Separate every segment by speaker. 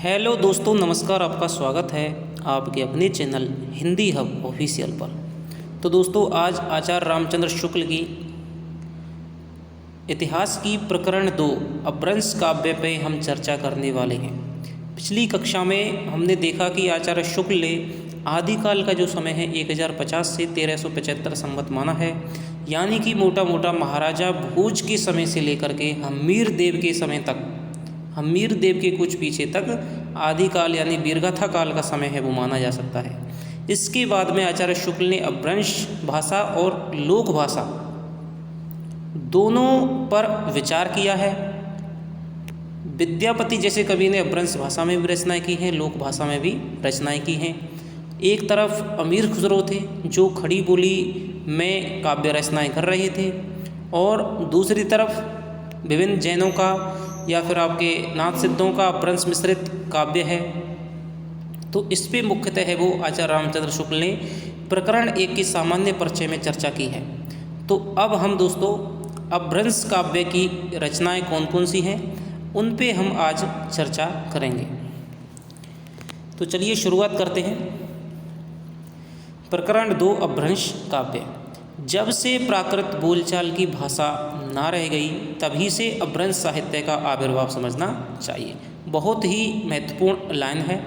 Speaker 1: Hello दोस्तों, नमस्कार। आपका स्वागत है आपके अपने चैनल हिंदी हब ऑफिशियल पर। तो दोस्तों, आज आचार्य रामचंद्र शुक्ल की इतिहास की प्रकरण 2 अपभ्रंश काव्य पे हम चर्चा करने वाले हैं। पिछली कक्षा में हमने देखा कि आचार्य शुक्ल ने आदिकाल का जो समय है 1050 से 1375 संवत माना है, यानी कि मोटा मोटा महाराजा भोज के समय से लेकर के हम्मीर देव के समय तक, हम्मीर देव के कुछ पीछे तक आदिकाल यानी वीरगाथा काल का समय है वो माना जा सकता है। इसके बाद में आचार्य शुक्ल ने अपभ्रंश भाषा और लोक भाषा दोनों पर विचार किया है। विद्यापति जैसे कवि ने अपभ्रंश भाषा में भी रचनाएं की हैं, लोक भाषा में भी रचनाएं की हैं। एक तरफ अमीर खुसरो थे जो खड़ी बोली में काव्य रचनाएं कर रहे थे, और दूसरी तरफ विभिन्न जैनों का या फिर आपके नाथ सिद्धों का अपभ्रंश मिश्रित काव्य है। तो इस पे मुख्यतः है वो आचार्य रामचंद्र शुक्ल ने प्रकरण 1 के सामान्य परिचय में चर्चा की है। तो अब हम दोस्तों अपभ्रंश काव्य की रचनाएं कौन कौन सी हैं उन पे हम आज चर्चा करेंगे। तो चलिए शुरुआत करते हैं। प्रकरण 2 अपभ्रंश काव्य। जब से प्राकृत बोलचाल की भाषा ना रह गई तभी से अपभ्रंश साहित्य का आविर्भाव समझना चाहिए। बहुत ही महत्वपूर्ण लाइन है।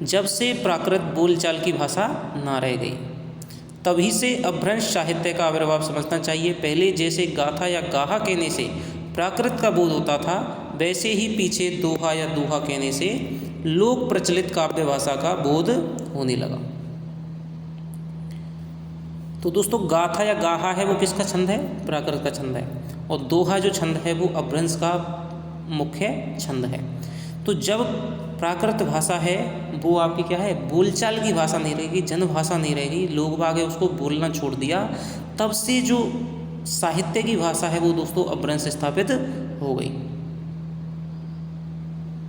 Speaker 1: जब से प्राकृत बोलचाल की भाषा ना रह गई तभी से अपभ्रंश साहित्य का आविर्भाव समझना चाहिए। पहले जैसे गाथा या गाहा कहने से प्राकृत का बोध होता था, वैसे ही पीछे दोहा या दोहा कहने से लोक प्रचलित काव्य भाषा का बोध होने लगा। तो दोस्तों, गाथा या गाहा है वो किसका छंद है? प्राकृत का छंद है। और दोहा जो छंद है वो अपभ्रंश का मुख्य छंद है। तो जब प्राकृत भाषा है वो आपकी क्या है, बोलचाल की भाषा नहीं रहेगी, जन भाषा नहीं रहेगी, लोग बाग है उसको बोलना छोड़ दिया, तब से जो साहित्य की भाषा है वो दोस्तों अपभ्रंश स्थापित हो गई।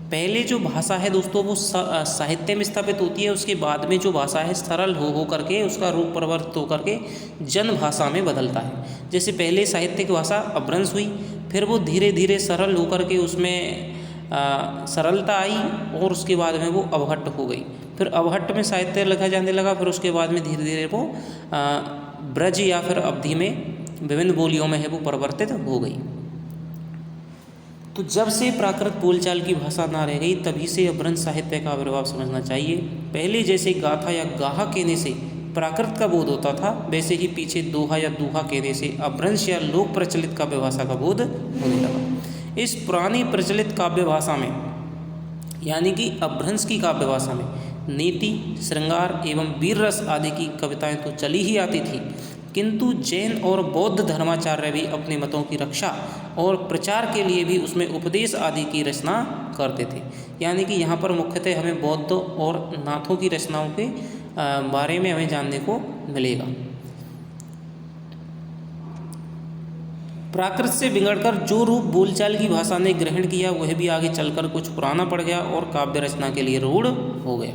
Speaker 1: पहले जो भाषा है दोस्तों वो साहित्य में स्थापित होती है, उसके बाद में जो भाषा है सरल हो करके उसका रूप परिवर्तित हो करके जन भाषा में बदलता है। जैसे पहले साहित्य की भाषा अपभ्रंश हुई, फिर वो धीरे धीरे सरल हो करके उसमें सरलता आई, और उसके बाद में वो अवहट्ट हो गई। फिर अवहट्ट में साहित्य लिखा जाने लगा, फिर उसके बाद में धीरे धीरे वो ब्रज या फिर अवधि में विभिन्न बोलियों में है वो परिवर्तित हो गई। तो जब से प्राकृत बोलचाल की भाषा ना रह गई तभी से अपभ्रंश साहित्य का आविर्भाव समझना चाहिए। पहले जैसे गाथा या गाहा कहने से प्राकृत का बोध होता था, वैसे ही पीछे दोहा या दोहा कहने से अपभ्रंश या लोक प्रचलित काव्य भाषा का बोध होने लगा। इस पुरानी प्रचलित काव्य भाषा में यानी कि अपभ्रंश की काव्य भाषा में नीति, श्रृंगार एवं वीर रस आदि की कविताएं तो चली ही आती थी, किंतु जैन और बौद्ध धर्माचार्य भी अपने मतों की रक्षा और प्रचार के लिए भी उसमें उपदेश आदि की रचना करते थे। यानी कि यहाँ पर मुख्यतः हमें बौद्ध और नाथों की रचनाओं के बारे में हमें जानने को मिलेगा। प्राकृत से बिगड़कर जो रूप बोलचाल की भाषा ने ग्रहण किया वह भी आगे चलकर कुछ पुराना पड़ गया और काव्य रचना के लिए रूढ़ हो गया।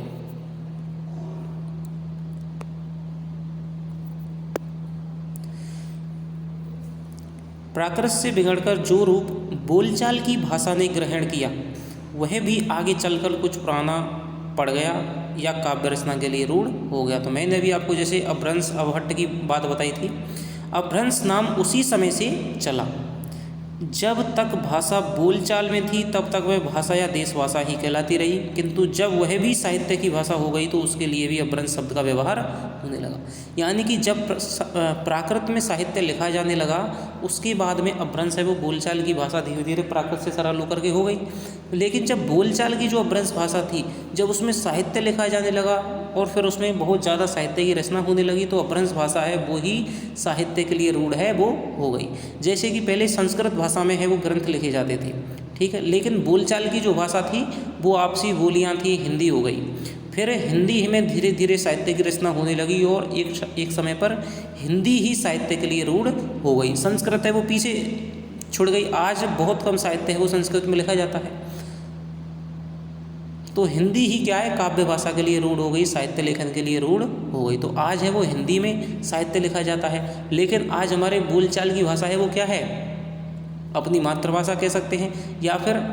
Speaker 1: प्राकृत से बिगड़कर जो रूप बोलचाल की भाषा ने ग्रहण किया वह भी आगे चलकर कुछ पुराना पड़ गया या काव्य रचना के लिए रूढ़ हो गया। तो मैंने अभी आपको जैसे अपभ्रंश अवहट्ट की बात बताई थी। अपभ्रंश नाम उसी समय से चला, जब तक भाषा बोलचाल में थी तब तक वह भाषा या देश भाषा ही कहलाती रही, किंतु जब वह भी साहित्य की भाषा हो गई तो उसके लिए भी अपभ्रंश शब्द का व्यवहार होने लगा। यानी कि जब प्राकृत में साहित्य लिखा जाने लगा उसके बाद में अपभ्रंश है वो बोलचाल की भाषा धीरे धीरे प्राकृत से सरल होकर के हो गई। लेकिन जब बोलचाल की जो अपभ्रंश भाषा थी, जब उसमें साहित्य लिखा जाने लगा और फिर उसमें बहुत ज़्यादा साहित्य की रचना होने लगी, तो अपभ्रंश भाषा है वो ही साहित्य के लिए रूढ़ है वो हो गई। जैसे कि पहले संस्कृत भाषा में है वो ग्रंथ लिखे जाते थे, ठीक है, लेकिन बोलचाल की जो भाषा थी वो आपसी बोलियाँ थी, हिंदी हो गई। फिर हिंदी में धीरे धीरे साहित्य की रचना होने लगी और एक समय पर हिंदी ही साहित्य के लिए रूढ़ हो गई। संस्कृत है वो पीछे छुड़ गई। आज बहुत कम साहित्य है वो संस्कृत में लिखा जाता है, तो हिंदी ही क्या है, काव्य भाषा के लिए रूढ़ हो गई, साहित्य लेखन के लिए रूढ़ हो गई। तो आज है वो हिंदी में साहित्य लिखा जाता है। लेकिन आज हमारे बोलचाल की भाषा है वो क्या है, अपनी मातृभाषा कह सकते हैं, या फिर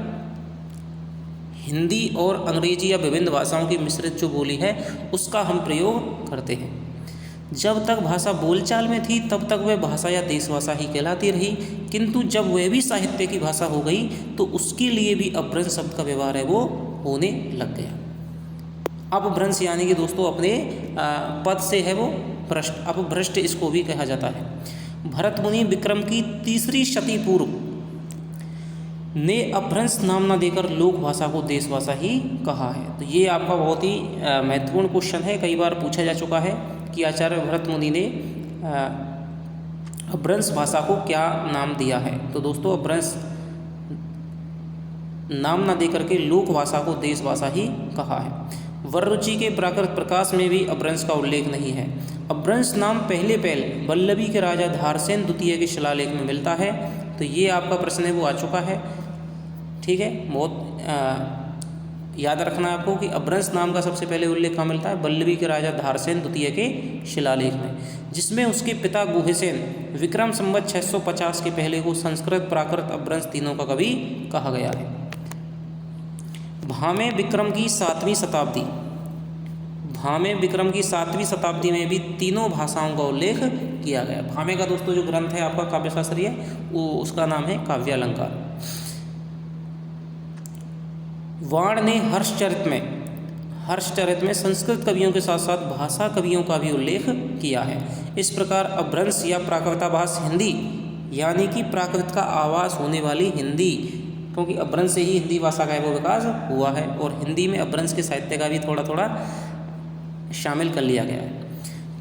Speaker 1: हिंदी और अंग्रेजी या विभिन्न भाषाओं की मिश्रित जो बोली है उसका हम प्रयोग करते हैं। जब तक भाषा बोलचाल में थी तब तक वह भाषा या देशभाषा ही कहलाती रही, किंतु जब वह भी साहित्य की भाषा हो गई तो उसके लिए भी अपभ्रंश शब्द का व्यवहार है वो होने लग गया। अपभ्रंश यानी कि दोस्तों अपने पद से है वो भ्रष्ट, अपभ्रष्ट इसको भी कहा जाता है। भरत मुनि विक्रम की तीसरी शती पूर्व ने अपभ्रंश नाम न देकर लोक भाषा को देश भाषा ही कहा है। तो ये आपका बहुत ही महत्वपूर्ण क्वेश्चन है, कई बार पूछा जा चुका है कि आचार्य भरत मुनि ने अपभ्रंश भाषा को क्या नाम दिया है। तो दोस्तों अपभ्रंश नाम न देकर के लोक भाषा को देश भाषा ही कहा है। वररुचि के प्राकृत प्रकाश में भी अपभ्रंश का उल्लेख नहीं है। अपभ्रंश नाम पहले वल्लभी के राजा धारसेन द्वितीय के शिलालेख में मिलता है। तो ये आपका प्रश्न है वो आ चुका है, ठीक है। बहुत याद रखना आपको कि अपभ्रंश नाम का सबसे पहले उल्लेख कहाँ मिलता है, वल्लभी के राजा धारसेन द्वितीय के शिलालेख में, जिसमें उसके पिता गुहेसेन विक्रम संवत 650 के पहले को संस्कृत प्राकृत अपभ्रंश तीनों का कवि कहा गया है। भामे विक्रम की 7वीं शताब्दी, भामे विक्रम की 7वीं शताब्दी में भी तीनों भाषाओं का उल्लेख किया गया। भामे का दोस्तों जो ग्रंथ है आपका काव्यशास्त्रीय वो उसका नाम है काव्यालंकार। वाण ने हर्षचरित में संस्कृत कवियों के साथ साथ भाषा कवियों का भी उल्लेख किया है। इस प्रकार अपभ्रंश या प्राकृताभास हिंदी यानी कि प्राकृत का आवास होने वाली हिंदी, क्योंकि अपभ्रंश से ही हिंदी भाषा का वो विकास हुआ है और हिंदी में अपभ्रंश के साहित्य का भी थोड़ा थोड़ा शामिल कर लिया गया है।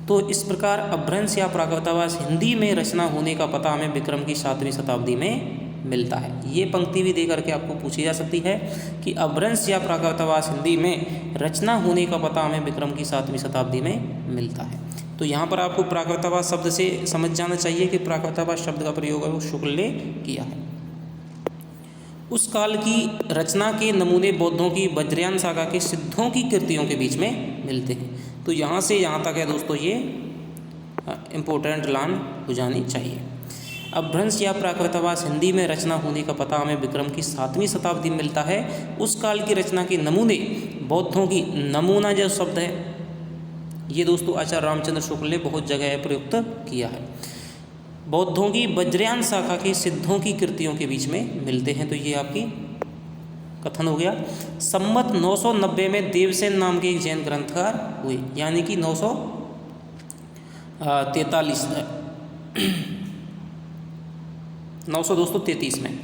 Speaker 1: तो इस प्रकार अपभ्रंश या प्राकृताभास हिंदी में रचना होने का पता हमें विक्रम की 7वीं शताब्दी में मिलता है। ये पंक्ति भी दे करके आपको पूछी जा सकती है कि अपभ्रंश या प्राकृताभास हिंदी में रचना होने का पता हमें विक्रम की 7वीं शताब्दी में मिलता है। तो यहाँ पर आपको प्राकृताभास शब्द से समझ जाना चाहिए कि प्राकृताभास शब्द का प्रयोग है वो शुक्ल ने किया है। उस काल की रचना के नमूने बौद्धों की वज्रयान सागा के सिद्धों की कृतियों के बीच में मिलते हैं। तो यहाँ से यहाँ तक है दोस्तों, ये इम्पोर्टेंट लाइन हो जानी चाहिए। अपभ्रंश या प्राकृताभास हिंदी में रचना होने का पता हमें विक्रम की 7वीं शताब्दी में मिलता है। उस काल की रचना के नमूने बौद्धों की, नमूना जो शब्द है ये दोस्तों आचार्य रामचंद्र शुक्ल ने बहुत जगह प्रयुक्त किया है। बौद्धों की वज्रयान शाखा के सिद्धों की कृतियों के बीच में मिलते हैं। तो ये आपकी कथन हो गया। संवत 990 में देवसेन नाम के एक जैन ग्रंथकार हुए, यानी कि 933 में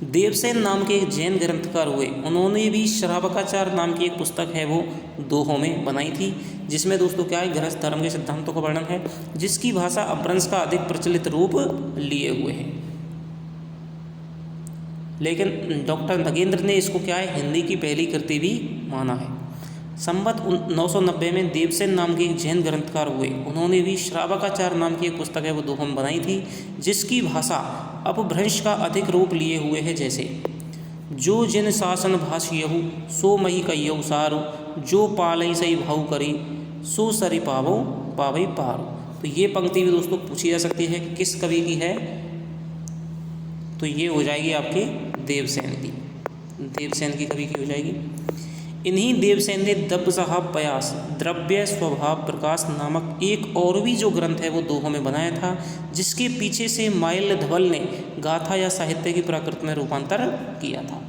Speaker 1: देवसेन नाम के एक जैन ग्रंथकार हुए। उन्होंने भी श्रावकाचार नाम की एक पुस्तक है वो दोहों में बनाई थी, जिसमें दोस्तों क्या है, गृहस्थ धर्म के सिद्धांतों का वर्णन है, जिसकी भाषा अपभ्रंश का अधिक प्रचलित रूप लिए हुए है। लेकिन डॉक्टर नगेंद्र ने इसको क्या है, हिंदी की पहली कृति भी माना है। संवत 990 में देवसेन नाम के एक जैन ग्रंथकार हुए। उन्होंने भी श्रावकाचार नाम की एक पुस्तक है वो दोहों में बनाई थी, जिसकी भाषा अपभ्रंश का अधिक रूप लिए हुए है। जैसे जो जिन शासन भाषियहु सो मही कहियहु सारु, जो पालई सही भाऊ करी सो सरी पावो पावई पारो। तो ये पंक्ति भी दोस्तों पूछी जा सकती है कि किस कवि की है, तो ये हो जाएगी आपके देवसेन की, देवसेन की कवि की हो जाएगी। इन्हीं देवसेन ने दब्बसाहब पयास द्रव्य स्वभाव प्रकाश नामक एक और भी जो ग्रंथ है वो दोहों में बनाया था, जिसके पीछे से माल्य धवल ने गाथा या साहित्य की प्राकृत में रूपांतर किया था।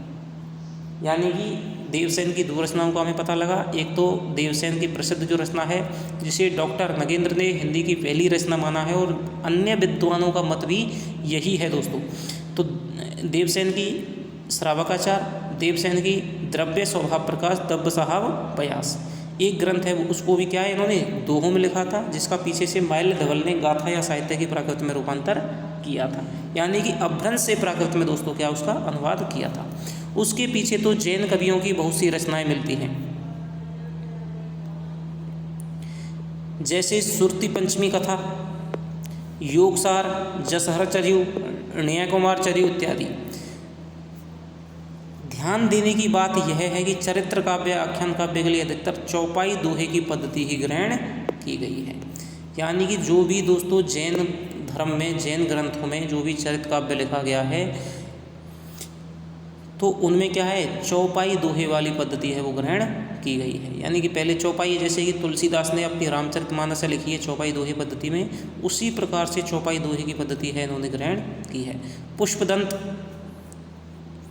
Speaker 1: यानी कि देवसेन की दो रचनाओं का हमें पता लगा। एक तो देवसेन की प्रसिद्ध जो रचना है जिसे डॉक्टर नगेंद्र ने हिंदी की पहली रचना माना है, और अन्य विद्वानों का मत भी यही है दोस्तों। तो देवसेन की श्रावकाचार, देवसेन की द्रव्य स्वभाव प्रकाश, दब्बसाहब पयास एक ग्रंथ है, उसको भी क्या है इन्होंने दोहों में लिखा था, जिसका पीछे से माल्य धवल ने गाथा या साहित्य की प्राकृत में रूपांतर किया था। यानी कि अपभ्रंश से प्राकृत में दोस्तों क्या उसका अनुवाद किया था। उसके पीछे तो जैन कवियों की बहुत सी रचनाएं मिलती हैं, जैसे सुरती पंचमी कथा, योगसार, जसहर चर्यु, न्यायकुमार चर्यु इत्यादि। ध्यान देने की बात यह है कि चरित्र काव्य, आख्यान काव्य के लिए अधिकतर चौपाई दोहे की पद्धति ही ग्रहण की गई है। यानी कि जो भी दोस्तों जैन धर्म में, जैन ग्रंथों में जो भी चरित्र काव्य लिखा गया है तो उनमें क्या है, चौपाई दोहे वाली पद्धति है वो ग्रहण की गई है। यानी कि पहले चौपाई, जैसे कि तुलसीदास ने अपनी रामचरितमानस लिखी है चौपाई दोहे पद्धति में, उसी प्रकार से चौपाई दोहे की पद्धति है इन्होंने ग्रहण की है। पुष्पदंत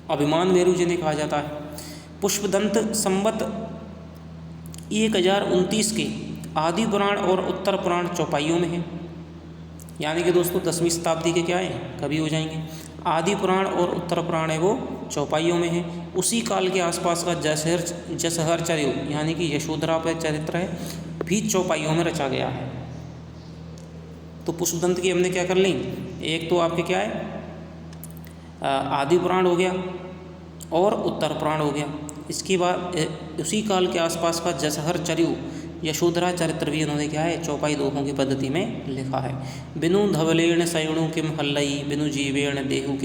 Speaker 1: अभिमान मेरु जिन्हें कहा जाता है, पुष्पदंत संवत 1029 के आदि पुराण और उत्तर पुराण चौपाइयों में है। यानी कि दोस्तों 10वीं शताब्दी के क्या है, कवि हो जाएंगे। आदि पुराण और उत्तर पुराण है वो चौपाइयों में है। उसी काल के आसपास का जसहर चरियो यानी कि यशोधरा पर चरित्र है भी चौपाइयों में रचा गया है। तो पुष्पदंत की हमने क्या कर ली, एक तो आपके क्या है आदि पुराण हो गया और उत्तर पुराण हो गया। इसके बाद उसी काल के आसपास का जसहर चरियो यशोधरा चरित्र भी उन्होंने क्या है चौपाई दोहों की पद्धति में लिखा है। बिनु धवलेण सयणु किम हल्लई, बिनु जीवेण देहु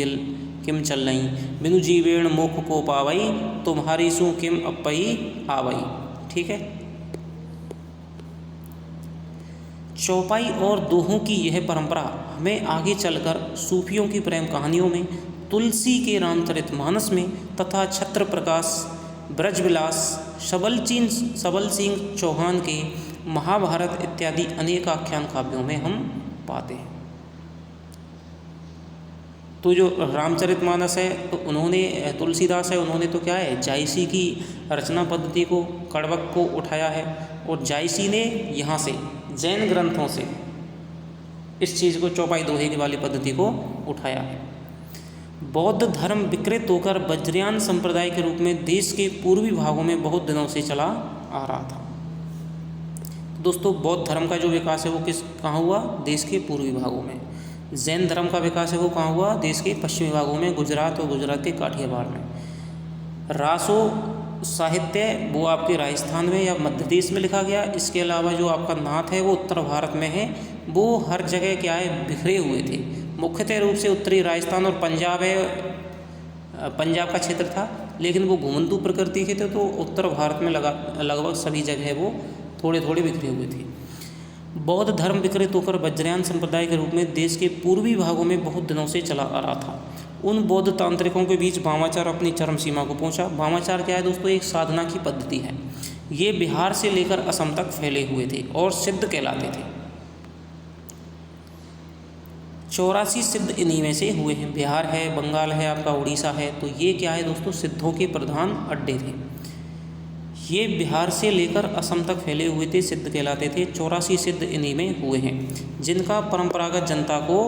Speaker 1: किम चलई, बिनु जीवेण मोख को पावई, तुम्हारी सु किम अपई आवई। ठीक है, चौपाई और दोहों की यह परंपरा हमें आगे चलकर सूफियों की प्रेम कहानियों में, तुलसी के रामचरितमानस में तथा छत्र प्रकाश, ब्रजविलास, सबल सिंह चौहान के महाभारत इत्यादि अनेक आख्यान काव्यों में हम पाते हैं। तो जो रामचरितमानस है तो उन्होंने, तुलसीदास है, उन्होंने तो क्या है जायसी की रचना पद्धति को, कड़वक को उठाया है, और जायसी ने यहाँ से जैन ग्रंथों से इस चीज़ को चौपाई दोहे वाली पद्धति को उठाया है। बौद्ध धर्म विकृत होकर वज्रयान संप्रदाय के रूप में देश के पूर्वी भागों में बहुत दिनों से चला आ रहा था। दोस्तों बौद्ध धर्म का जो विकास है वो कहाँ हुआ, देश के पूर्वी भागों में। जैन धर्म का विकास है वो कहाँ हुआ, देश के पश्चिमी भागों में, गुजरात और गुजरात के काठियावाड़ में। रासो साहित्य वो आपके राजस्थान में या मध्य प्रदेश में लिखा गया। इसके अलावा जो आपका नाथ है वो उत्तर भारत में है। वो हर जगह क्या है बिखरे हुए थे, मुख्यतः रूप से उत्तरी राजस्थान और पंजाब है, पंजाब का क्षेत्र था, लेकिन वो घुमंतु प्रकृति के थे तो उत्तर भारत में लगभग सभी जगह वो थोड़े थोड़े बिखरे हुए थे। बौद्ध धर्म विकृत होकर वज्रयान संप्रदाय के रूप में देश के पूर्वी भागों में बहुत दिनों से चला आ रहा था। उन बौद्ध तांत्रिकों के बीच वामाचार अपनी चरम सीमा को पहुंचा। वामाचार क्या है दोस्तों, एक साधना की पद्धति है। ये बिहार से लेकर असम तक फैले हुए थे और सिद्ध कहलाते थे। 84 सिद्ध इन्हीं में से हुए हैं। बिहार है, बंगाल है, आपका उड़ीसा है, तो ये क्या है दोस्तों सिद्धों के प्रधान अड्डे थे। ये बिहार से लेकर असम तक फैले हुए थे, सिद्ध कहलाते थे। 84 सिद्ध इन्हीं में हुए हैं, जिनका परंपरागत जनता को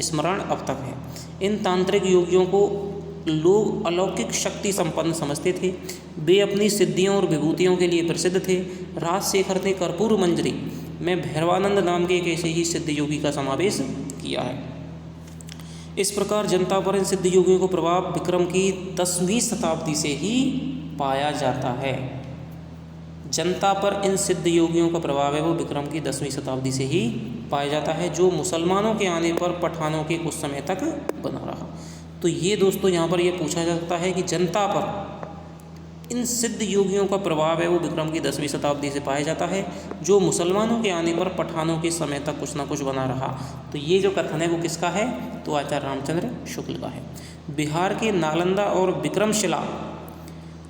Speaker 1: स्मरण अब तक है। इन तांत्रिक योगियों को लोग अलौकिक शक्ति संपन्न समझते थे। वे अपनी सिद्धियों और विभूतियों के लिए प्रसिद्ध थे। राजशेखर ने कर्पूर मंजरी में भैरवानंद नाम के एक ऐसे ही सिद्ध योगी का समावेश किया है। इस प्रकार जनता पर इन सिद्ध योगियों को प्रभाव विक्रम की 10वीं शताब्दी से ही पाया जाता है। जनता पर इन सिद्ध योगियों का प्रभाव है वो विक्रम की 10वीं शताब्दी से ही पाया जाता है, जो मुसलमानों के आने पर पठानों के कुछ समय तक बना रहा। तो ये दोस्तों यहाँ पर ये पूछा जाता है कि जनता पर इन सिद्ध योगियों का प्रभाव है वो विक्रम की 10वीं शताब्दी से पाया जाता है, जो मुसलमानों के आने पर पठानों के समय तक कुछ ना कुछ बना रहा। तो ये जो कथन है वो किसका है, तो आचार्य रामचंद्र शुक्ल का है। बिहार के नालंदा और विक्रमशिला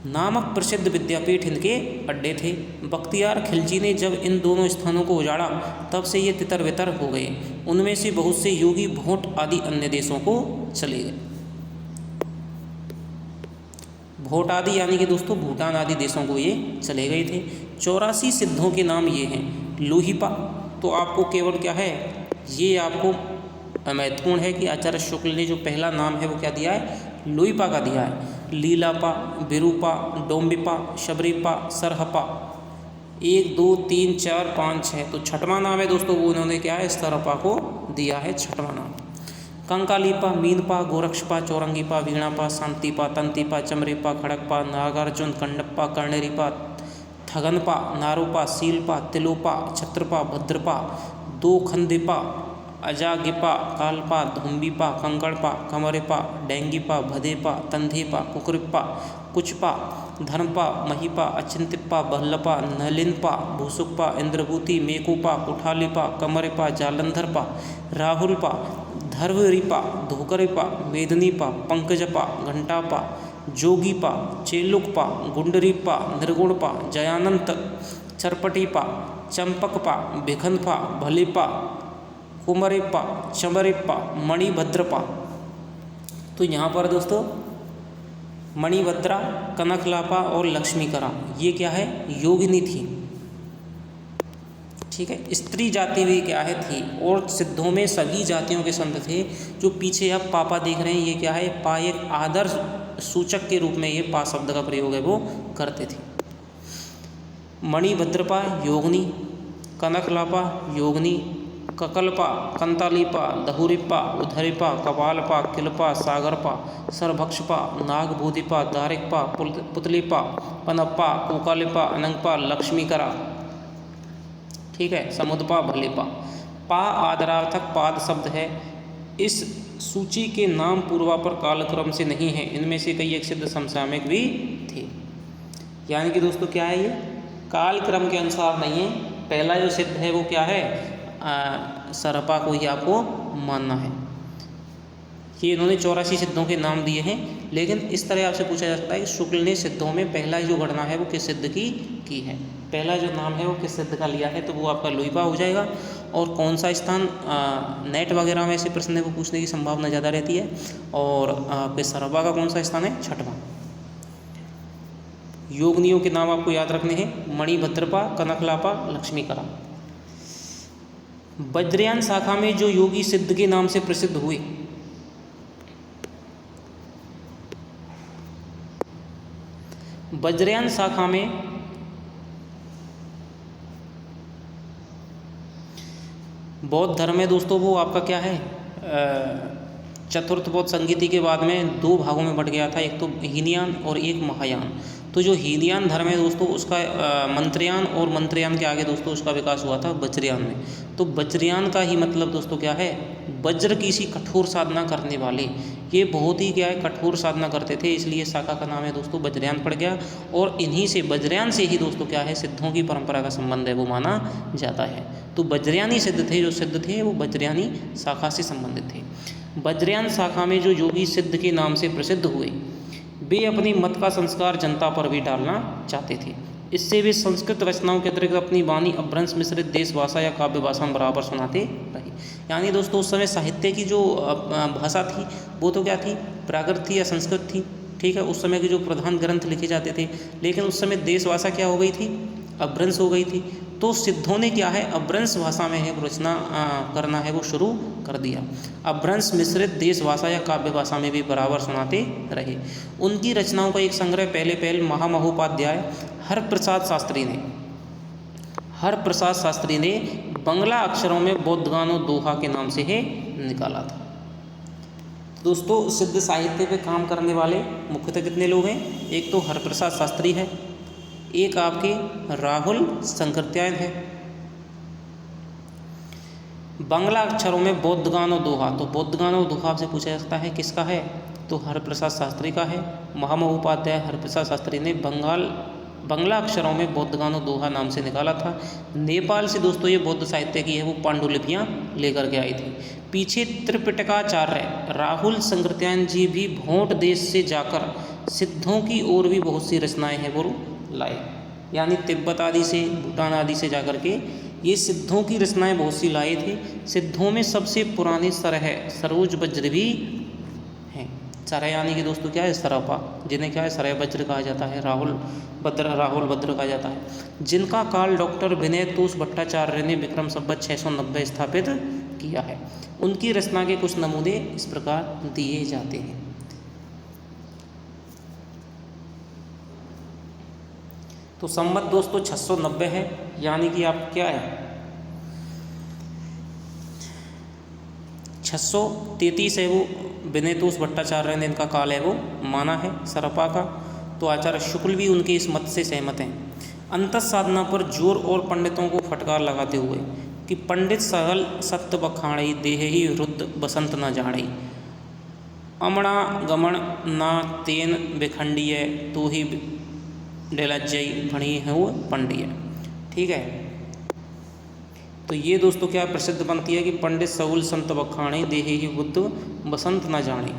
Speaker 1: नामक प्रसिद्ध विद्यापीठ इनके अड्डे थे। बख्तियार खिलजी ने जब इन दोनों स्थानों को उजाड़ा तब से ये तितर बितर हो गए। उनमें से बहुत से योगी भोट आदि अन्य देशों को चले गए। भोट आदि यानी कि दोस्तों भूटान आदि देशों को ये चले गए थे। 84 सिद्धों के नाम ये हैं। लोहिपा तो आपको केवल क्या है, ये आपको महत्वपूर्ण है कि आचार्य शुक्ल ने जो पहला नाम है वो क्या दिया है, लोहिपा का दिया है। लीलापा, विरूपा, डोम्बिपा, शबरीपा, सरहपा 1 2 3 4 5 6, तो छठवां नाम है दोस्तों वो उन्होंने क्या है सरहपा को दिया है छठवां नाम। कंकालीपा, मीनपा, गोरक्षपा, चौरंगीपा, वीणापा, शांतिपा, तंतीपा, चमरेपा, खड़गपा, नागार्जुन, कंडप्पा, कर्णेरीपा, थगनपा, नारोपा, सीलपा, तिलोपा, छत्रपा, भद्रपा, दोखंदीपा, अजागिपा, कालपा, धुम्बीपा, कंकड़पा, कमरेपा, डेंगीपा, भदेपा, तंधेपा, कुकरिपा, कुचपा, धर्मपा, महीपा, अचिंतिपा, बल्लपा, नलिनपा, भूसुकपा, इंद्रभूति, मेकोपा, कुठालीपा, कमरेपा, जालंधरपा, राहुलपा, धर्वरीपा, धोकरेपा, मेदनीपा, पंकजपा, घंटापा, जोगीपा, चेलुकपा, गुंडरीपा, निर्गुणपा, जयानंत, चरपटीपा, चंपकपा, भिखनपा, भलीपा, कुमरिप्पा, चमरिप्पा, मणिभद्रपा। तो यहाँ पर दोस्तों मणिभद्रा, कनकलापा और लक्ष्मीकरा ये क्या है, योगिनी थी। ठीक है, स्त्री जाति भी क्या है थी। और सिद्धों में सभी जातियों के संत थे। जो पीछे आप पापा देख रहे हैं ये क्या है, पा एक आदर्श सूचक के रूप में ये पा शब्द का प्रयोग है वो करते थे। मणिभद्रपा योगिनी, कनकलापा योगिनी, ककलपा, कंतालीपा, दहुरिपा, उधरिपा, कपालपा, किलपा, सागरपा, सरभक्षपा, नागभूतिपा, दारिकपा, पुतलीपा, पनप्पा, कोकालिपा, अनंगपा, लक्ष्मीकरा। ठीक है, समुद्पा, भलीपा। पा आदरार्थक पाद शब्द है। इस सूची के नाम पूर्वापर कालक्रम से नहीं है, इनमें से कई एक सिद्ध समसामयिक भी थे। यानी कि दोस्तों क्या है, ये कालक्रम के अनुसार नहीं है। पहला जो सिद्ध है वो क्या है, सरपा को ही आपको मानना है। ये इन्होंने 84 सिद्धों के नाम दिए हैं। लेकिन इस तरह आपसे पूछा जा सकता है कि शुक्ल ने सिद्धों में पहला जो गणना है वो किस सिद्ध की है, पहला जो नाम है वो किस सिद्ध का लिया है, तो वो आपका लुइपा हो जाएगा। और कौन सा स्थान, नेट वगैरह में ऐसे प्रश्न को पूछने की संभावना ज़्यादा रहती है। और आपके सरपा का कौन सा स्थान है, छठवां। योगिनियों के नाम आपको याद रखने हैं, मणिभद्रपा, कनकलापा, लक्ष्मीकरा। वज्रयान शाखा में जो योगी सिद्ध के नाम से प्रसिद्ध हुए, वज्रयान शाखा में बौद्ध धर्म है दोस्तों, वो आपका क्या है, चतुर्थ बौद्ध संगीति के बाद में दो भागों में बट गया था, एक तो हीनयान और एक महायान। तो जो हीनयान धर्म है दोस्तों उसका मंत्रयान, और मंत्रयान के आगे दोस्तों उसका विकास हुआ था वज्रयान में। तो वज्रयान का ही मतलब दोस्तों क्या है, वज्र की सी कठोर साधना करने वाले। ये बहुत ही क्या है, कठोर साधना करते थे, इसलिए शाखा का नाम है दोस्तों वज्रयान पड़ गया। और इन्हीं से, वज्रयान से ही दोस्तों क्या है, सिद्धों की परंपरा का संबंध है वो माना जाता है। तो वज्रयानी सिद्ध थे, जो सिद्ध थे वो वज्रयानी शाखा से संबंधित थे। वज्रयान शाखा में जो योगी सिद्ध के नाम से प्रसिद्ध हुए, वे अपनी मत का संस्कार जनता पर भी डालना चाहते थे। इससे वे संस्कृत रचनाओं के अतिरिक्त अपनी वाणी अपभ्रंश मिश्रित देश भाषा या काव्य भाषा में बराबर सुनाते रहे। यानी दोस्तों उस समय साहित्य की जो भाषा थी वो तो क्या थी, प्राकृत थी या संस्कृत थी। ठीक है, उस समय के जो प्रधान ग्रंथ लिखे जाते थे, लेकिन उस समय देश भाषा क्या हो गई थी, अपभ्रंश हो गई थी। तो सिद्धों ने क्या है, अपभ्रंश भाषा में है रचना करना है वो शुरू कर दिया। अपभ्रंश मिश्रित देश भाषा या काव्य भाषा में भी बराबर सुनाते रहे। उनकी रचनाओं का एक संग्रह पहले महामहोपाध्याय हरप्रसाद शास्त्री ने बंगला अक्षरों में बौद्धगानो दोहा के नाम से है निकाला था। दोस्तों सिद्ध साहित्य पे काम करने वाले मुख्यतः कितने लोग हैं, एक तो हरप्रसाद शास्त्री है, एक आपके राहुल संकृत्यायन है। बांग्ला अक्षरों में बौद्धगानो दोहा, तो बौद्धगानो दोहा से पूछा जा सकता है किसका है, तो हरप्रसाद शास्त्री का है। महामहोपाध्याय हरप्रसाद शास्त्री ने बांग्ला अक्षरों में बौद्धगानो दोहा नाम से निकाला था। नेपाल से दोस्तों ये बौद्ध साहित्य की है वो पांडुलिपियाँ लेकर के आई थी। पीछे त्रिपिटकाचार्य राहुल संकृत्यायन जी भी भोट देश से जाकर सिद्धों की और भी बहुत सी रचनाएं हैं वो लाए। यानी तिब्बत आदि से, भूटान आदि से जाकर के ये सिद्धों की रचनाएं बहुत सी लाए थे। सिद्धों में सबसे पुराने सरह सरोज वज्र भी हैं। सरह यानी कि दोस्तों क्या है, सरपा, जिन्हें क्या है सरह वज्र कहा जाता है, राहुल भद्र कहा जाता है, जिनका काल डॉक्टर विनय तोष भट्टाचार्य ने विक्रम संवत 690 स्थापित किया है। उनकी रचना के कुछ नमूने इस प्रकार दिए जाते हैं। तो संवत दोस्तों 690 है, यानी कि आप क्या है 633 है वो विनय तोष भट्टाचार्य ने इनका काल है वो माना है सरपा का। तो आचार्य शुक्ल भी उनके इस मत से सहमत हैं। अंतः साधना पर जोर और पंडितों को फटकार लगाते हुए कि पंडित सहल सत्य बखाणी देह ही रुद्ध बसंत न जाणी, अमणा गमन ना तेन विखंडीय तो ही डेलज्जयी भणी है वो पंडिय। ठीक है, तो ये दोस्तों क्या प्रसिद्ध बनती है कि पंडित सहूल संत बखाणी देहे ही बुद्ध बसंत न जाने।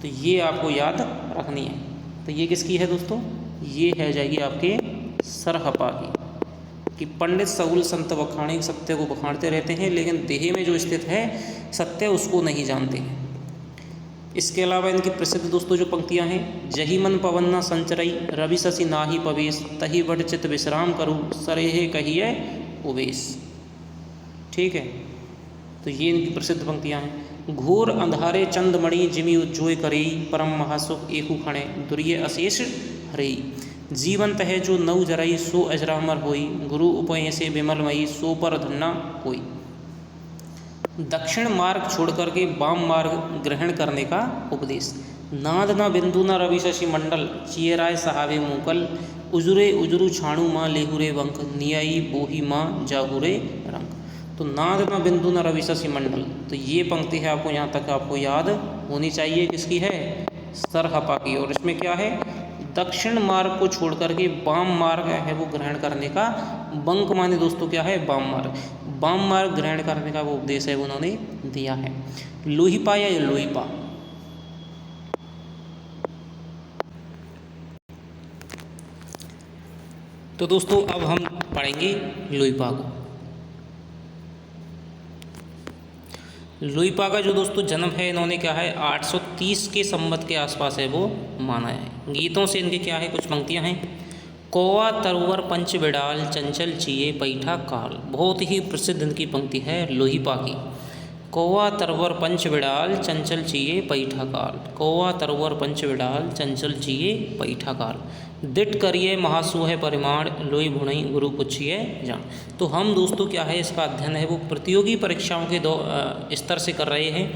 Speaker 1: तो ये आपको याद रखनी है। तो तो ये किसकी है दोस्तों, ये है जाएगी आपके सरहपा की। कि पंडित सहुल संत बखाणे, सत्य को बखानते रहते हैं लेकिन देह में जो स्थित है सत्य उसको नहीं जानते हैं। इसके अलावा इनकी प्रसिद्ध दोस्तों जो पंक्तियां हैं, जही मन पवन न संचरई, रवि शशि नाहि पवेश, तही बट चित विश्राम करूँ, सरेहे कहिए उवेश। ठीक है, तो ये इनकी प्रसिद्ध पंक्तियां हैं। घोर अंधारे चंदमणि, जिमि उज्जोय करई, परम महासुख एकु खणे, दुर्य अशेष हरई। जीवंत है जो नौ जरई, सो अजरामर होई, गुरु उपय से विमलमयी, सो पर धन्ना होई। दक्षिण मार्ग छोड़ करके वाम मार्ग ग्रहण करने का उपदेश। नाद न बिंदु न रवि शशि मंडल, चियराय सहावे मूकल, उजुरे उजुरु छाणु माँ लेहुरे वंक, नियाई बोही माँ जाहुरे रंग। तो नाद न बिंदु न रवि शशि मंडल, तो ये पंक्ति है आपको यहाँ तक आपको याद होनी चाहिए, किसकी है, सरहपा की। और इसमें क्या है, दक्षिण मार्ग को छोड़ करके वाम मार्ग है वो ग्रहण करने का, बंक माने दोस्तों क्या है, वाम मार्ग, वाम मार्ग ग्रहण करने का वो उपदेश है वो उन्होंने दिया है। लोहिपा या लोहिपा, तो दोस्तों अब हम पढ़ेंगे लोहिपा को। लोहिपा का जो दोस्तों जन्म है इन्होंने क्या है 830 के संवत के आसपास है वो माना है। गीतों से इनके क्या है कुछ पंक्तियां हैं। कौवा तरवर पंच बिडाल, चंचल चिए पैठा काल। बहुत ही प्रसिद्ध इनकी पंक्ति है लोहिपा की। कौवा तरवर पंच बिडाल, चंचल चिए पैठा काल। कौवा तरवर पंच बिडाल, चंचल चिए पैठा काल। दिट करिए महासुह परिमाण, लोई भुणई गुरु पुछिए जान। तो हम दोस्तों क्या है इसका अध्ययन है वो प्रतियोगी परीक्षाओं के स्तर से कर रहे हैं।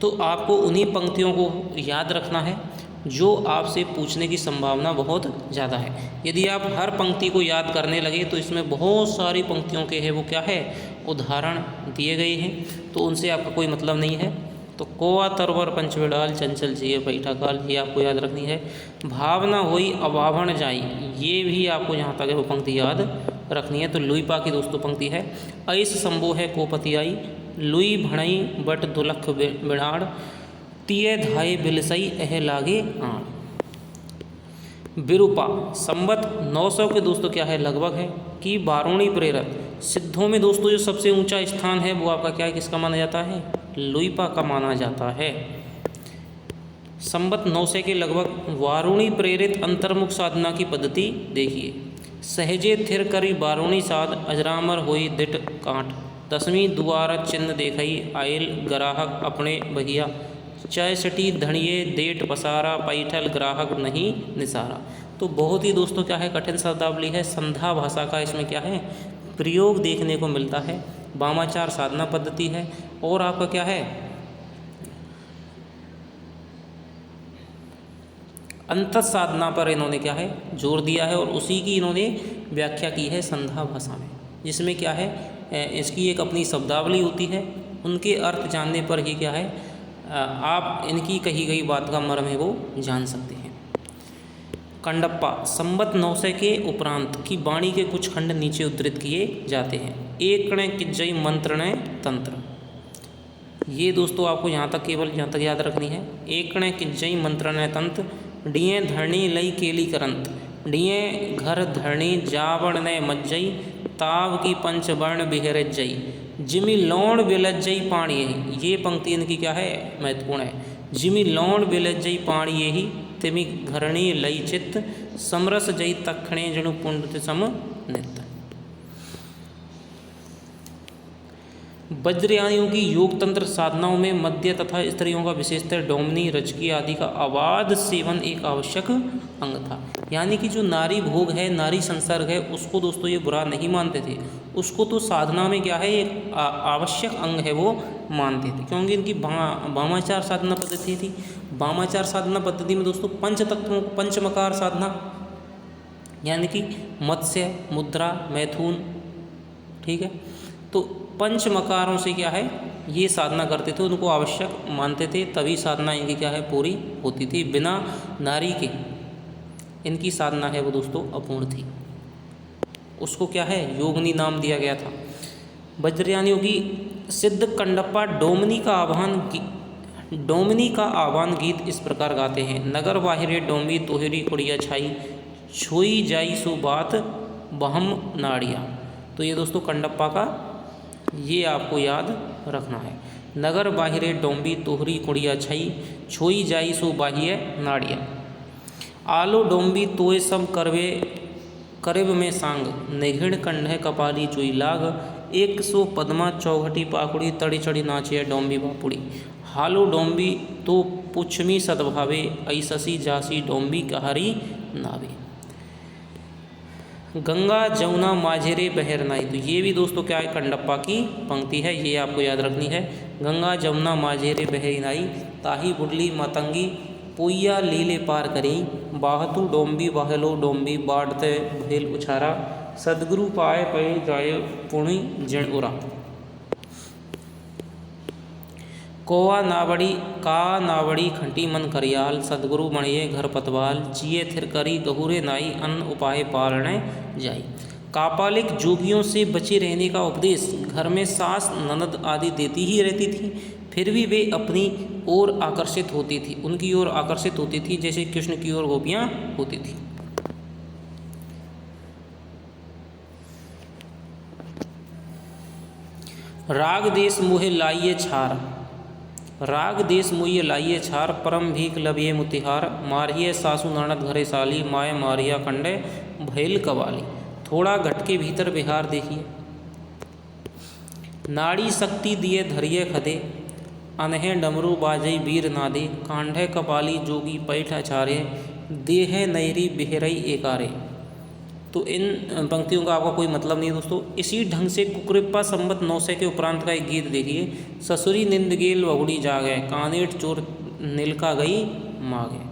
Speaker 1: तो आपको उन्हीं पंक्तियों को याद रखना है जो आपसे पूछने की संभावना बहुत ज़्यादा है। यदि आप हर पंक्ति को याद करने लगे तो इसमें बहुत सारी पंक्तियों के है वो क्या है उदाहरण दिए गए हैं, तो उनसे आपका कोई मतलब नहीं है। तो कौवा तरवर पंच बिडाल, चंचल चिए पैठा काल, ये आपको याद रखनी है। भावना होई अभावण जाई, ये भी आपको यहाँ तक है वो पंक्ति याद रखनी है। तो लोहिपा की दोस्तों पंक्ति है, ऐस संभो है कोपति आई, लुई भणई बट दुलख बिड़ाड़, तिये धाये बिलसई एह लागे आण। विरूपा संवत 900 के दोस्तों क्या है लगभग है कि बारूणी प्रेरक। सिद्धों में दोस्तों जो सबसे ऊंचा स्थान है वो आपका क्या है किसका माना जाता है, लोहिपा का माना जाता है। संवत 900 के लगभग वारुणी प्रेरित अंतर्मुख साधना की पद्धति देखिए। सहजे थिर करी बारूणी साध, अजरामर होई दिट कांट, 10वीं दुआर चिन्ह देखई, आयल ग्राहक अपने बहिया, चयसटी धणिये देट पसारा, पैठल ग्राहक नहीं निसारा। तो बहुत ही दोस्तों क्या है कठिन शब्दावली है, संधा भाषा का इसमें क्या है प्रयोग देखने को मिलता है। वामाचार साधना पद्धति है और आपका क्या है अंतः साधना पर इन्होंने क्या है जोर दिया है और उसी की इन्होंने व्याख्या की है संधा भाषा में, जिसमें क्या है इसकी एक अपनी शब्दावली होती है, उनके अर्थ जानने पर ही क्या है आप इनकी कही गई बात का मर्म है वो जान सकते हैं। कंडप्पा संवत 900 के उपरांत की वाणी के कुछ खंड नीचे उद्धृत किए जाते हैं। एक कण किज्जई मंत्रण तंत्र, ये दोस्तों आपको यहाँ तक केवल यहाँ तक याद रखनी है। एक कण किज्जई मंत्रण तंत्र, डिये धरणी लई केली करंत, डिये घर धरणी जावण ने मज्जई, ताव की पंच वर्ण बिहर जई, जिमि लौण बिलज्जई पाणी यही। ये पंक्ति इनकी क्या है महत्वपूर्ण है। जिमि लौण बिलज्जई पाणी यही, तिमि घरणी लई चित्त, समरस जई तखणे जणु पुंड सम नित्य। वज्रयानियों की योग तंत्र साधनाओं में मध्य तथा स्त्रियों का विशेषतर डोमनी रजकी आदि का अबाध सेवन एक आवश्यक अंग था। यानी कि जो नारी भोग है नारी संसर्ग है उसको दोस्तों ये बुरा नहीं मानते थे, उसको तो साधना में क्या है एक आवश्यक अंग है वो मानते थे, क्योंकि इनकी वामाचार साधना पद्धति थी। वामाचार साधना पद्धति में दोस्तों पंच तत्वों पंचमकार साधना यानी कि मत्स्य मुद्रा मैथुन, ठीक है, तो पंच मकारों से क्या है ये साधना करते थे, उनको आवश्यक मानते थे, तभी साधना इनकी क्या है पूरी होती थी। बिना नारी के इनकी साधना है वो दोस्तों अपूर्ण थी, उसको क्या है योगनी नाम दिया गया था। वज्रयानियों की सिद्ध कंडप्पा डोमनी का आह्वान डोमनी का आह्वान गीत इस प्रकार गाते हैं। नगर बाहिरे डोमनी तोहरी कुड़िया छाई, छोई जाई सो बात बहम नाड़िया। तो ये दोस्तों कंडप्पा का ये आपको याद रखना है। नगर बाहिरे डोंबी तोहरी कुड़िया छई, छोई जाई सो बाहिय नाड़िया। आलो डोंबी तोय सब करवे करेब में सांग, निघिण कंढे कपाली चुई लाग, 100 पद्मा चौघटी पाकुड़ी, तड़ी चढ़ी नाचे डोंबी बापुड़ी। हालो डोंबी तो पुछमी सद्भावे, ऐससी जासी डोंबी कहारी नावे। गंगा जमुना माझेरे बहर नाई। तो ये भी दोस्तों क्या है, कंडप्पा की पंक्ति है, ये आपको याद रखनी है। गंगा जमुना माझेरे बहरी नाई, ताही बुडली मतंगी पुइया लीले पार करी, बाहतु डोंबी बाहलो डोंबी, बाढ़ते भेल उछारा, सदगुरु पाए पे जाए पुणी जण उरा। कोवा नावड़ी का नावड़ी खंटी मन करियाल, सदगुरु मणिये घर पतवाल, जिये थिर करी गहुरे नाई, अन्न उपाय पालने जाई। कापालिक जोगियों से बचे रहने का उपदेश घर में सास ननद आदि देती ही रहती थी, फिर भी वे अपनी ओर आकर्षित होती थी, उनकी ओर आकर्षित होती थी, जैसे कृष्ण की ओर गोपियाँ होती थी। राग देश मोहे लाइये छार, राग देश मोहिए लाइये छार, परम भीख लबिये मुतिहार, मारिये सासु ननद घरे साली, माय मारिया कंडे भैल कवाली। थोड़ा घट के भीतर बिहार देखिए। नाड़ी शक्ति दिए धरिये खदे, अनहे डमरू बाजई वीर नादे, कांढे कपाली जोगी पैठ अचारे, देह नैरी बिहरई एकारे। तो इन पंक्तियों का आपका कोई मतलब नहीं है दोस्तों। इसी ढंग से कुकरिप्पा संवत 900 के उपरांत का एक गीत देखिए। ससुरी निंद गेल वहुड़ी जागे, कानेट चोर नीलका गई मागे।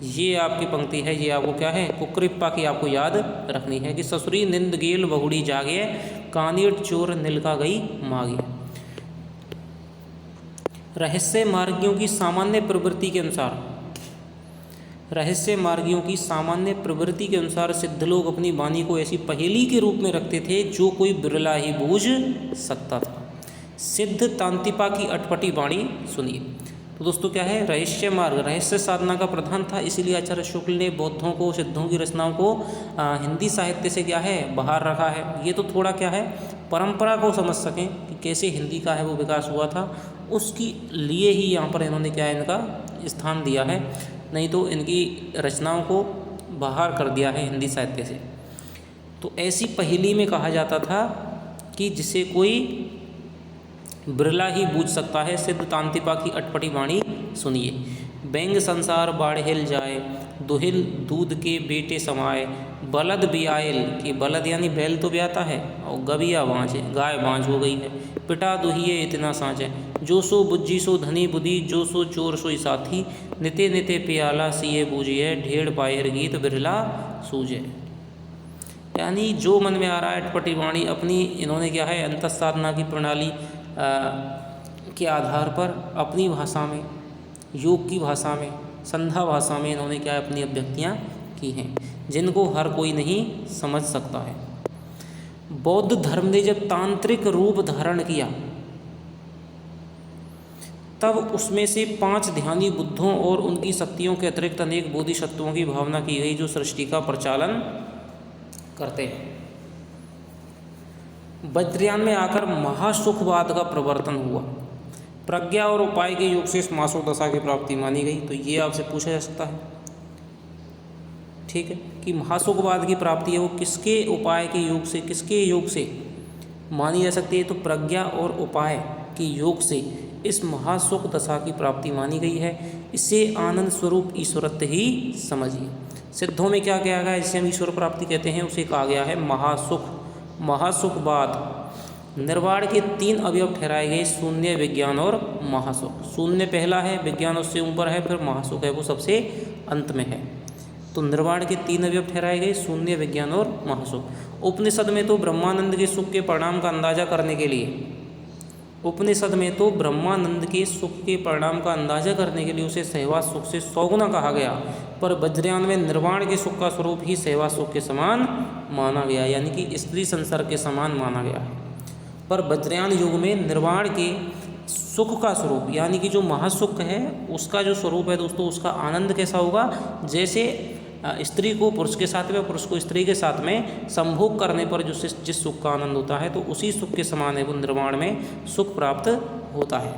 Speaker 1: ये आपकी पंक्ति है, ये आपको क्या है, कुकरिप्पा की आपको याद रखनी है कि ससुरी निंद गेल वहुड़ी जागे, कानेट चोर नीलका गई मागे। रहस्य मार्गियों की सामान्य प्रवृत्ति के अनुसार, रहस्य मार्गियों की सामान्य प्रवृत्ति के अनुसार सिद्ध लोग अपनी वाणी को ऐसी पहेली के रूप में रखते थे जो कोई बिरला ही बूझ सकता था। सिद्ध तांतिपा की अटपटी वाणी सुनिए। तो दोस्तों क्या है, रहस्य मार्ग रहस्य साधना का प्रधान था, इसीलिए आचार्य शुक्ल ने बौद्धों को, सिद्धों की रचनाओं को हिंदी साहित्य से क्या है, बाहर रखा है। ये तो थोड़ा क्या है, परंपरा को समझ सकें कि कैसे हिंदी का है वो विकास हुआ था, उसकी लिए ही यहाँ पर इन्होंने क्या है, इनका स्थान दिया है, नहीं तो इनकी रचनाओं को बाहर कर दिया है हिंदी साहित्य से। तो ऐसी पहेली में कहा जाता था कि जिसे कोई बिरला ही बूझ सकता है। सिद्ध तांतिपा की अटपटी वाणी सुनिए। बैंग संसार बाढ़ेल जाए, दुहिल दूध के बेटे समाए, बलद बियायल कि बलद यानी बैल तो ब्याता है, और गबिया बाँझ गाय बाँझ हो गई है, पिटा दुहिए इतना साँचे, जो सो बुज्जी सो धनी बुद्धि, जो सो चोर सोई साथी, निते निते प्याला सिए बूझिए, ढेड़ पायर गीत बिरला सूझे। यानी जो मन में आ रहा है अटपटी वाणी अपनी इन्होंने क्या है, अंतःसाधना की प्रणाली के आधार पर अपनी भाषा में, योग की भाषा में, संध्या भाषा में इन्होंने क्या है, अपनी अभिव्यक्तियाँ की हैं, जिनको हर कोई नहीं समझ सकता है। बौद्ध धर्म ने जब तांत्रिक रूप धारण किया तब उसमें से 5 ध्यानी बुद्धों और उनकी शक्तियों के अतिरिक्त अनेक बोधिसत्वों की भावना की गई जो सृष्टि का प्रचालन करते हैं। वज्रयान में आकर महासुखवाद का प्रवर्तन हुआ। प्रज्ञा और उपाय के योग से मासो दशा की प्राप्ति मानी गई। तो ये आपसे पूछा जा सकता है, ठीक है, कि महासुखवाद की प्राप्ति है वो किसके उपाय के योग से, किसके योग से मानी जा सकती है? तो प्रज्ञा और उपाय के योग से इस महासुख दशा की प्राप्ति मानी गई है। इसे आनंद स्वरूप ईश्वरत्व ही समझिए। सिद्धों में क्या कहा गया है, जिसे हम ईश्वर प्राप्ति कहते हैं, उसे कहा गया है महासुख। महासुखवाद निर्वाण के 3 अवयव ठहराए गए, शून्य, विज्ञान और महासुख। शून्य पहला है, विज्ञान उससे ऊपर है, फिर महासुख है वो सबसे अंत में है। तो निर्वाण के 3 अवयव ठहराए गए, शून्य, विज्ञान और महासुख। उपनिषद में तो ब्रह्मानंद के सुख के परिणाम का अंदाजा करने के लिए, उपनिषद में तो ब्रह्मानंद के सुख के परिणाम का अंदाजा करने के लिए उसे सहवास सुख से 100 गुना कहा गया, पर वज्रयान में निर्वाण के सुख का स्वरूप ही सहवास सुख के समान माना गया, यानी कि स्त्री संसर्ग के समान माना गया है। पर वज्रयान युग में निर्वाण के सुख का स्वरूप यानी कि जो महासुख है उसका जो स्वरूप है दोस्तों, उसका आनंद कैसा होगा, जैसे स्त्री को पुरुष के साथ में, पुरुष को स्त्री के साथ में संभोग करने पर जो जिस सुख का आनंद होता है, तो उसी सुख के समान है वो निर्वाण में सुख प्राप्त होता है।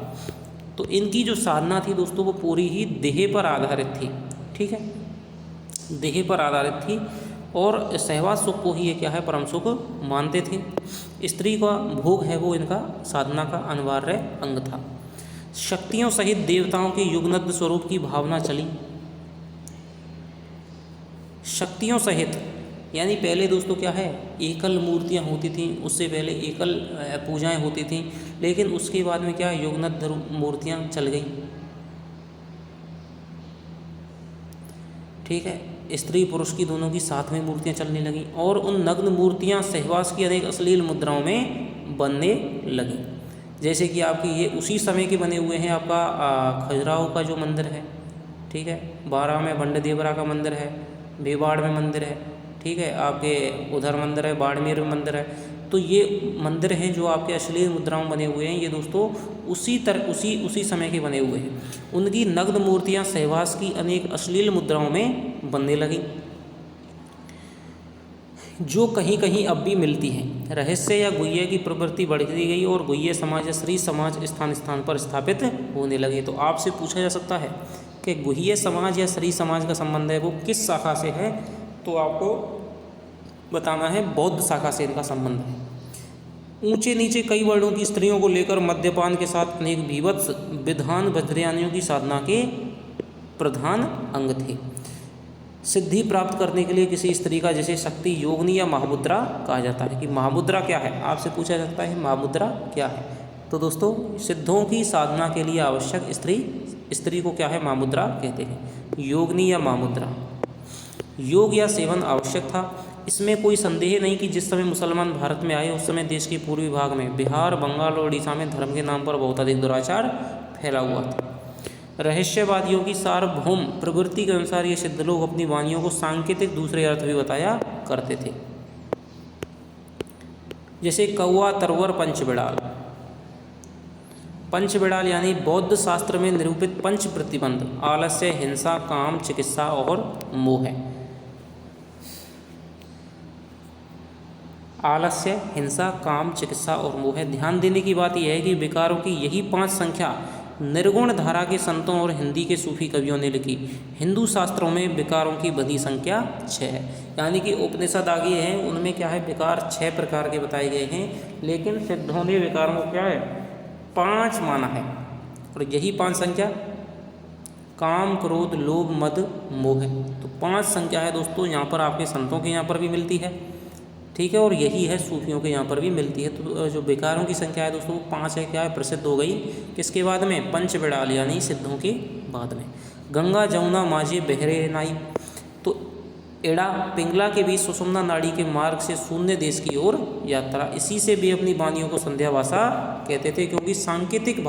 Speaker 1: तो इनकी जो साधना थी दोस्तों वो पूरी ही देह पर आधारित थी, ठीक है, देह पर आधारित थी और सहवास सुख को ही ये क्या है परम सुख मानते थे। स्त्री का भोग है वो इनका साधना का अनिवार्य अंग था। शक्तियों सहित देवताओं के युगनद स्वरूप की भावना चली। शक्तियों सहित यानी पहले दोस्तों क्या है एकल मूर्तियाँ होती थीं, उससे पहले एकल पूजाएं होती थीं, लेकिन उसके बाद में क्या युगनद मूर्तियाँ चल गई, ठीक है, स्त्री पुरुष की दोनों की साथ में मूर्तियाँ चलने लगीं और उन नग्न मूर्तियाँ सहवास की अनेक अश्लील मुद्राओं में बनने लगीं। जैसे कि आपकी ये उसी समय के बने हुए हैं, आपका खजुराहो का जो मंदिर है, ठीक है, बारा में बंडदेवरा का मंदिर है, बेवाड़ में मंदिर है, ठीक है, आपके उधर मंदिर है, बाड़मेर में मंदिर है। तो ये मंदिर हैं जो आपके अश्लील मुद्राओं बने हुए हैं, ये दोस्तों उसी समय के बने हुए हैं। उनकी नग्न मूर्तियाँ सहवास की अनेक अश्लील मुद्राओं में बनने लगीं, जो कहीं कहीं अब भी मिलती हैं। रहस्य या गुह्य की प्रवृत्ति बढ़ती गई और गुह्य समाज या श्री समाज स्थान स्थान पर स्थापित होने लगे। तो आपसे पूछा जा सकता है कि गुह्य समाज या श्री समाज का संबंध है वो किस शाखा से है, तो आपको बताना है बौद्ध शाखा से इनका संबंध है। ऊंचे नीचे कई वर्णों की स्त्रियों को लेकर मद्यपान के साथ अनेक विभत्स विधान वज्रयानियों की साधना के प्रधान अंग थे। सिद्धि प्राप्त करने के लिए किसी स्त्री का जैसे शक्ति योगिनी या महामुद्रा कहा जाता है। कि महामुद्रा क्या है, आपसे पूछा जाता है महामुद्रा क्या है, तो दोस्तों सिद्धों की साधना के लिए आवश्यक स्त्री को क्या है महामुद्रा कहते हैं, योगिनी या महामुद्रा। योग या सेवन आवश्यक था, इसमें कोई संदेह नहीं कि जिस समय मुसलमान भारत में आए उस समय देश के पूर्वी भाग में बिहार, बंगाल और उड़ीसा में धर्म के नाम पर बहुत अधिक दुराचार फैला हुआ था। रहस्यवादियों की सार्वभौम प्रवृत्ति के अनुसार ये सिद्ध लोग अपनी वाणियों को सांकेतिक दूसरे अर्थ भी बताया करते थे, जैसे कौवा, तरवर, पंचबिड़ाल। पंचबिड़ाल यानी बौद्ध शास्त्र में निरूपित पंच प्रतिबंध आलस्य, हिंसा, काम, चिकित्सा और मोह है। आलस्य, हिंसा, काम, चिकित्सा और मोह है। ध्यान देने की बात यह है कि विकारों की यही 5 संख्या निर्गुण धारा के संतों और हिंदी के सूफी कवियों ने लिखी। हिंदू शास्त्रों में विकारों की बधी संख्या 6 है, यानी कि उपनिषद आगे हैं उनमें क्या है विकार 6 प्रकार के बताए गए हैं, लेकिन सिद्धों ने विकारों को क्या है 5 माना है। और यही 5 संख्या काम, क्रोध, लोभ, मद, मोह है। तो 5 संख्या है दोस्तों, यहाँ पर आपके संतों के यहाँ पर भी मिलती है, ठीक है, और यही है सूफियों के यहाँ पर भी मिलती है। तो जो विकारों की संख्या है दोस्तों 5 है, क्या है प्रसिद्ध हो गई किसके बाद में, पंचबिड़ाल यानी सिद्धों के बाद में। गंगा, जमुना, माझे, बहरे नाई। तो एड़ा पिंगला के बीच सुषुम्ना नाड़ी के मार्ग से शून्य देश की ओर यात्रा, इसी से भी अपनी वाणियों को संध्या भाषा कहते थे, क्योंकि सांकेतिक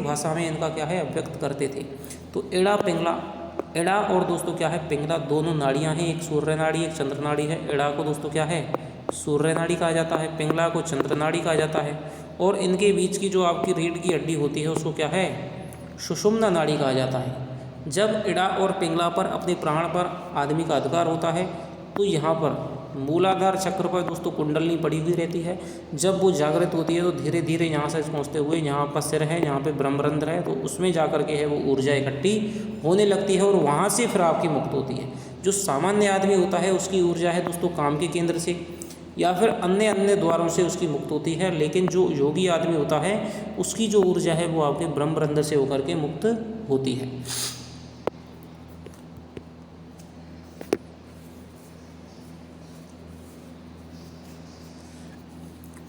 Speaker 1: भाषा में इनका क्या है अभिव्यक्त करते थे। तो एड़ा पिंगला, एड़ा और दोस्तों क्या है पिंगला, दोनों नाड़ियाँ हैं, एक सूर्य नाड़ी एक चंद्र नाड़ी है। एड़ा को दोस्तों क्या है सूर्य नाड़ी कहा जाता है, पिंगला को चंद्र नाड़ी कहा जाता है, और इनके बीच की जो आपकी रीढ़ की हड्डी होती है उसको क्या है सुषुम्ना नाड़ी कहा जाता है। जब एड़ा और पिंगला पर अपने प्राण पर आदमी का अधिकार होता है तो यहाँ पर मूलाधार चक्र पर दोस्तों कुंडलनी पड़ी हुई रहती है। जब वो जागृत होती है तो धीरे धीरे यहाँ से पहुँचते हुए यहाँ पर सिर है, यहाँ पे ब्रह्मरंध्र है, तो उसमें जा कर के है वो ऊर्जा इकट्ठी होने लगती है और वहाँ से फिर आपकी मुक्त होती है। जो सामान्य आदमी होता है उसकी ऊर्जा है दोस्तों काम के केंद्र से या फिर अन्य द्वारों से उसकी मुक्त होती है, लेकिन जो योगी आदमी होता है उसकी जो ऊर्जा है वो आपके ब्रह्मरंध्र से होकर के मुक्त होती है।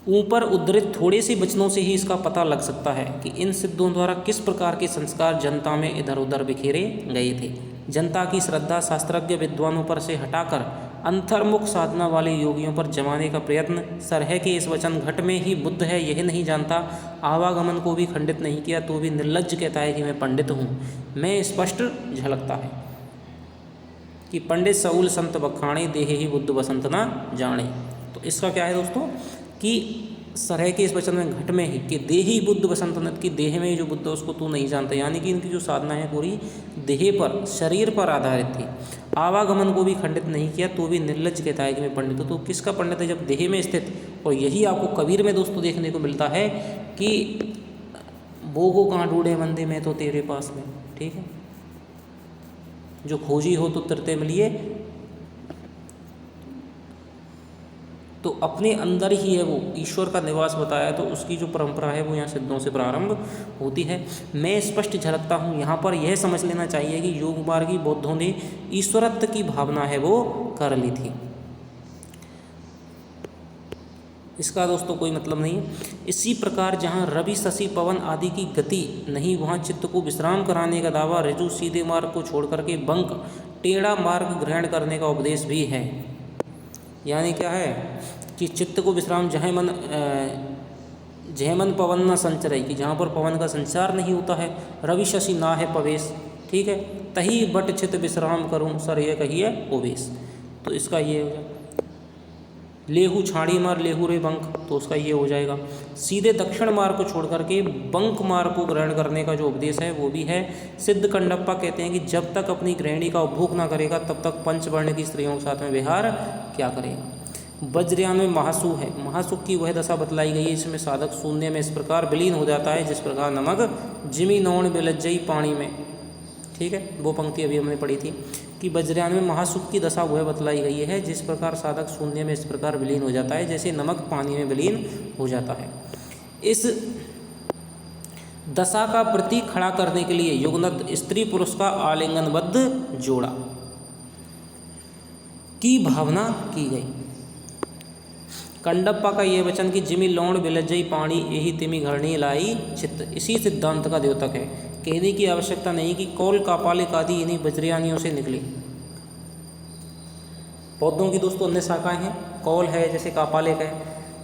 Speaker 1: ऊपर उद्धृत थोड़े से वचनों से ही इसका पता लग सकता है कि इन सिद्धों द्वारा किस प्रकार के संस्कार जनता में इधर उधर बिखेरे गए थे। जनता की श्रद्धा शास्त्रज्ञ विद्वानों पर से हटाकर अंतर्मुख साधना वाले योगियों पर जमाने का प्रयत्न सरह के इस वचन घट में ही बुद्ध है यह नहीं जानता, आवागमन को भी खंडित नहीं किया तो भी निर्लज्ज कहता है कि मैं पंडित हूँ, मैं स्पष्ट झलकता है कि पंडित सऊल संत बखाणे देहे ही बुद्ध बसंत ना जाने। तो इसका क्या है दोस्तों कि सरह के इस वचन में घट में ही कि देही बुद्ध बसंतनत की देह में जो बुद्ध है उसको तू नहीं जानता, यानी कि इनकी जो साधना है पूरी देह पर, शरीर पर आधारित थी। आवागमन को भी खंडित नहीं किया, तो भी निर्लज कहता है कि मैं पंडित हूँ। तो किसका पंडित है? जब देह में स्थित। और यही आपको कबीर में दोस्तों देखने को मिलता है कि वो को कहाँ ढूंढे बंदे, मैं तो तेरे पास में। ठीक है, जो खोजी हो तो तिरते मिलिए। तो अपने अंदर ही है वो ईश्वर का निवास बताया, तो उसकी जो परंपरा है वो यहाँ सिद्धों से प्रारंभ होती है। मैं स्पष्ट झलकता हूँ, यहाँ पर यह समझ लेना चाहिए कि योग मार्गी बौद्धों ने ईश्वरत्व की भावना है वो कर ली थी, इसका दोस्तों कोई मतलब नहीं है। इसी प्रकार जहाँ रवि शशि पवन आदि की गति नहीं, वहाँ चित्त को विश्राम कराने का दावा, ऋजु सीधे मार्ग को छोड़ करके बंक टेढ़ा मार्ग ग्रहण करने का उपदेश भी है। यानी क्या है कि चित्त को विश्राम, जहाँ मन पवन न संचरई, कि जहाँ पर पवन का संचार नहीं होता है, रवि शशि ना है पवेश, ठीक है, तही बट चित्त विश्राम करूँ सर ये कहिए ओवेश। तो इसका ये हो जाएगा। लेहू छाड़ी मार लेहू रे बंक, तो उसका ये हो जाएगा। सीधे दक्षिण मार्ग को छोड़ करके बंक मार्ग को ग्रहण करने का जो उपदेश है वो भी है। सिद्ध कंडप्पा कहते हैं कि जब तक अपनी गृहिणी का उपभोग ना करेगा तब तक पंचवर्ण की स्त्रियों के साथ में विहार क्या करेगा। वज्रयान में महासु है, महासुख की वह दशा बतलाई गई है, इसमें साधक शून्य में इस प्रकार विलीन हो जाता है जिस प्रकार नमक जिमी नौण बिलज्जई पानी में। ठीक है, वो पंक्ति अभी हमने पढ़ी थी कि वज्रयान में महासुख की दशा वह बतलाई गई है जिस प्रकार साधक शून्य में इस प्रकार विलीन हो जाता है जैसे नमक पानी में विलीन हो जाता है। इस दशा का प्रतीक खड़ा करने के लिए युगनद स्त्री पुरुष का आलिंगनबद्ध जोड़ा की भावना की गई। कंडप्पा का यह वचन कि जिमी लौण बिलज्जई पानी यही तिमी घरणी लाई चित्त, इसी सिद्धांत का द्योतक है। कहने की आवश्यकता नहीं कि कौल कापालिक आदि इन्हीं वज्रयानियों से निकली। बौद्धों की दोस्तों अन्य शाखाएं हैं, कौल है, जैसे कापालिक है,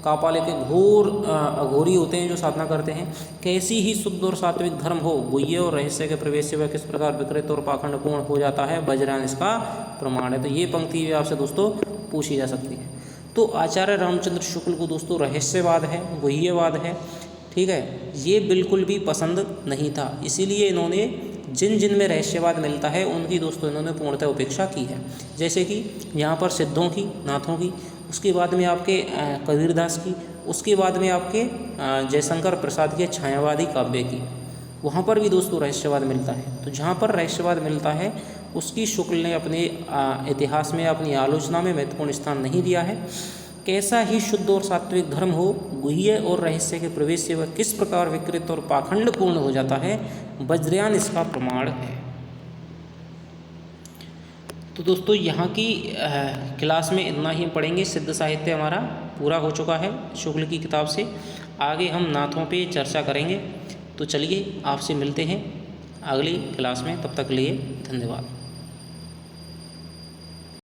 Speaker 1: कापालिक के घोर अघोरी होते हैं जो साधना करते हैं। कैसी ही शुद्ध और सात्विक धर्म हो, गुह्य और रहस्य के प्रवेश से वह किस प्रकार विकृत और पाखंडपूर्ण हो जाता है, वज्रयान इसका प्रमाण है। तो ये पंक्ति भी आपसे दोस्तों पूछी जा सकती है। तो आचार्य रामचंद्र शुक्ल को दोस्तों रहस्यवाद है, गुह्यवाद है, ठीक है, ये बिल्कुल भी पसंद नहीं था। इसीलिए इन्होंने जिन जिन में रहस्यवाद मिलता है उनकी दोस्तों इन्होंने पूर्णतः उपेक्षा की है। जैसे कि यहाँ पर सिद्धों की, नाथों की, उसके बाद में आपके कबीरदास की, उसके बाद में आपके जयशंकर प्रसाद के छायावादी काव्य की, वहाँ पर भी दोस्तों रहस्यवाद मिलता है। तो जहाँ पर रहस्यवाद मिलता है उसकी शुक्ल ने अपने इतिहास में, अपनी आलोचना में महत्वपूर्ण स्थान नहीं दिया है। कैसा ही शुद्ध और सात्विक धर्म हो, गुह्य और रहस्य के प्रवेश से वह किस प्रकार विकृत और पाखंडपूर्ण हो जाता है, वज्रयान इसका प्रमाण है। तो दोस्तों यहाँ की क्लास में इतना ही पढ़ेंगे। सिद्ध साहित्य हमारा पूरा हो चुका है शुक्ल की किताब से। आगे हम नाथों पे चर्चा करेंगे। तो चलिए आपसे मिलते हैं अगली क्लास में, तब तक के लिए धन्यवाद।